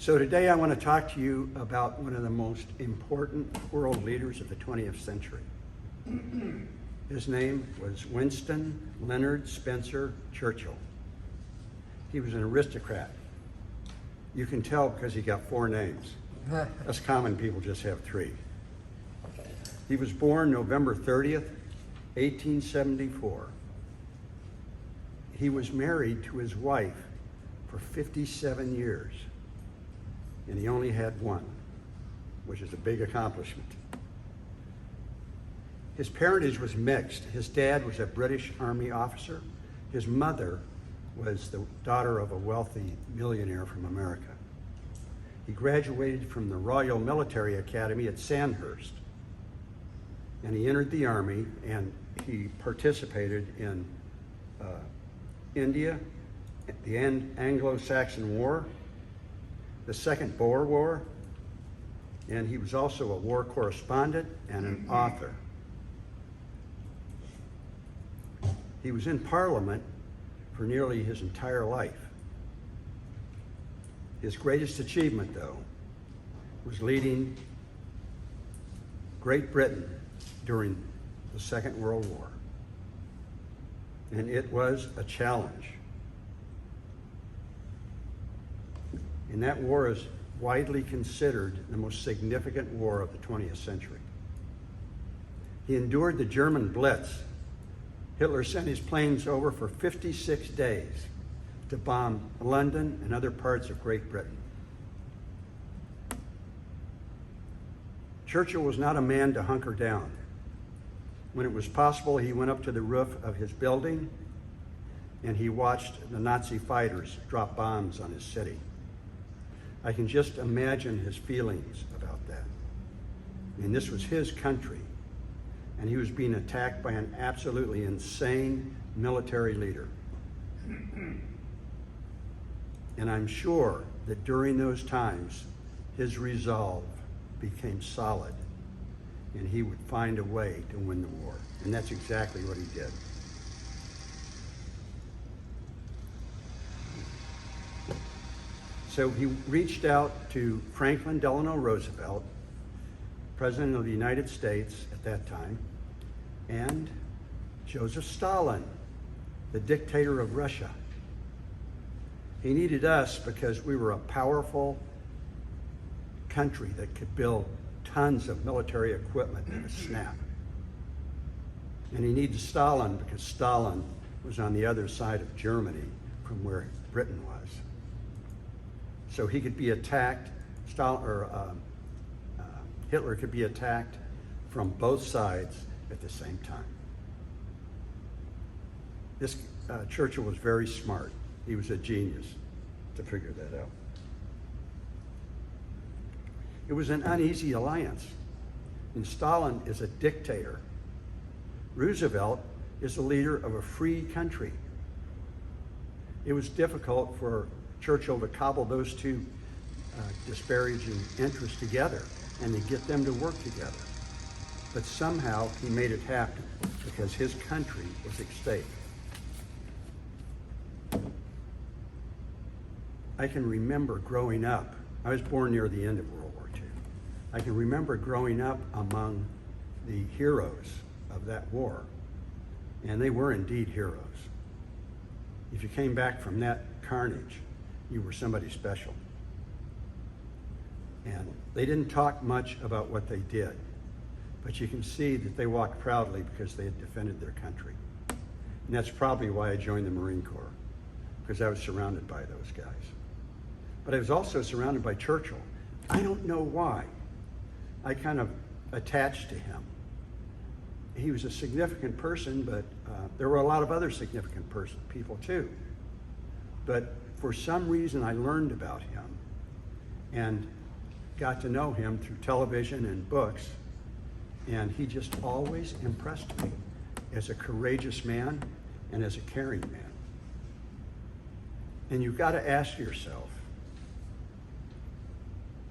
So today I want to talk to you about one of the most important world leaders of the 20th century. His name was Winston Leonard Spencer Churchill. He was an aristocrat. You can tell because he got 4 names. Us common people just have 3. He was born November 30th, 1874. He was married to his wife for 57 years. And he only had 1, which is a big accomplishment. His parentage was mixed. His dad was a British Army officer. His mother was the daughter of a wealthy millionaire from America. He graduated from the Royal Military Academy at Sandhurst. And he entered the Army, and he participated in India, the Anglo-Saxon War, the Second Boer War, and he was also a war correspondent and an author. He was in Parliament for nearly his entire life. His greatest achievement, though, was leading Great Britain during the Second World War. And it was a challenge. And that war is widely considered the most significant war of the 20th century. He endured the German Blitz. Hitler sent his planes over for 56 days to bomb London and other parts of Great Britain. Churchill was not a man to hunker down. When it was possible, he went up to the roof of his building and he watched the Nazi fighters drop bombs on his city. I can just imagine his feelings about that. I mean, this was his country, and he was being attacked by an absolutely insane military leader. And I'm sure that during those times, his resolve became solid, and he would find a way to win the war. And that's exactly what he did. So he reached out to Franklin Delano Roosevelt, President of the United States at that time, and Joseph Stalin, the dictator of Russia. He needed us because we were a powerful country that could build tons of military equipment in a snap. And he needed Stalin because Stalin was on the other side of Germany from where Britain was. So he could be attacked, Hitler could be attacked from both sides at the same time. This Churchill was very smart. He was a genius to figure that out. It was an uneasy alliance. And Stalin is a dictator. Roosevelt is the leader of a free country. It was difficult for Churchill to cobble those two disparaging interests together and to get them to work together. But somehow he made it happen because his country was at stake. I can remember growing up. I was born near the end of World War II. I can remember growing up among the heroes of that war. And they were indeed heroes. If you came back from that carnage, you were somebody special. And they didn't talk much about what they did, but you can see that they walked proudly because they had defended their country. And that's probably why I joined the Marine Corps, because I was surrounded by those guys. But I was also surrounded by Churchill. I don't know why. I kind of attached to him. He was a significant person, but there were a lot of other significant people too. But for some reason, I learned about him and got to know him through television and books. And he just always impressed me as a courageous man and as a caring man. And you've got to ask yourself,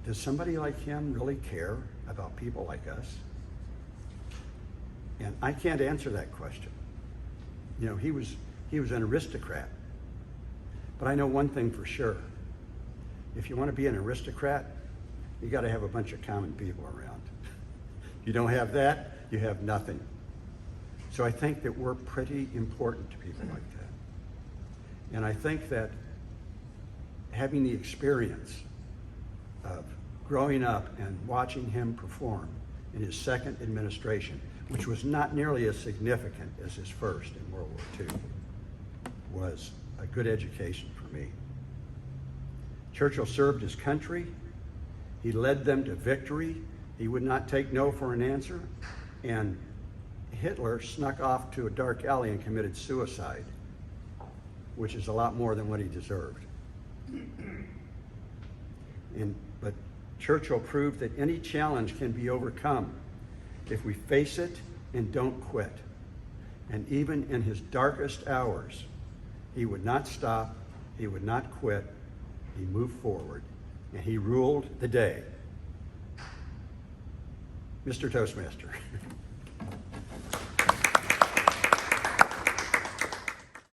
does somebody like him really care about people like us? And I can't answer that question. You know, he was an aristocrat. But I know one thing for sure. if you want to be an aristocrat, you got to have a bunch of common people around. If you don't have that, you have nothing. So I think that we're pretty important to people like that. And I think that having the experience of growing up and watching him perform in his second administration, which was not nearly as significant as his first in World War II, was a good education for me. Churchill served his country. He led them to victory. He would not take no for an answer. And Hitler snuck off to a dark alley and committed suicide, which is a lot more than what he deserved. But Churchill proved that any challenge can be overcome if we face it and don't quit. And even in his darkest hours, he would not stop, he would not quit, he moved forward, and he ruled the day. Mr. Toastmaster.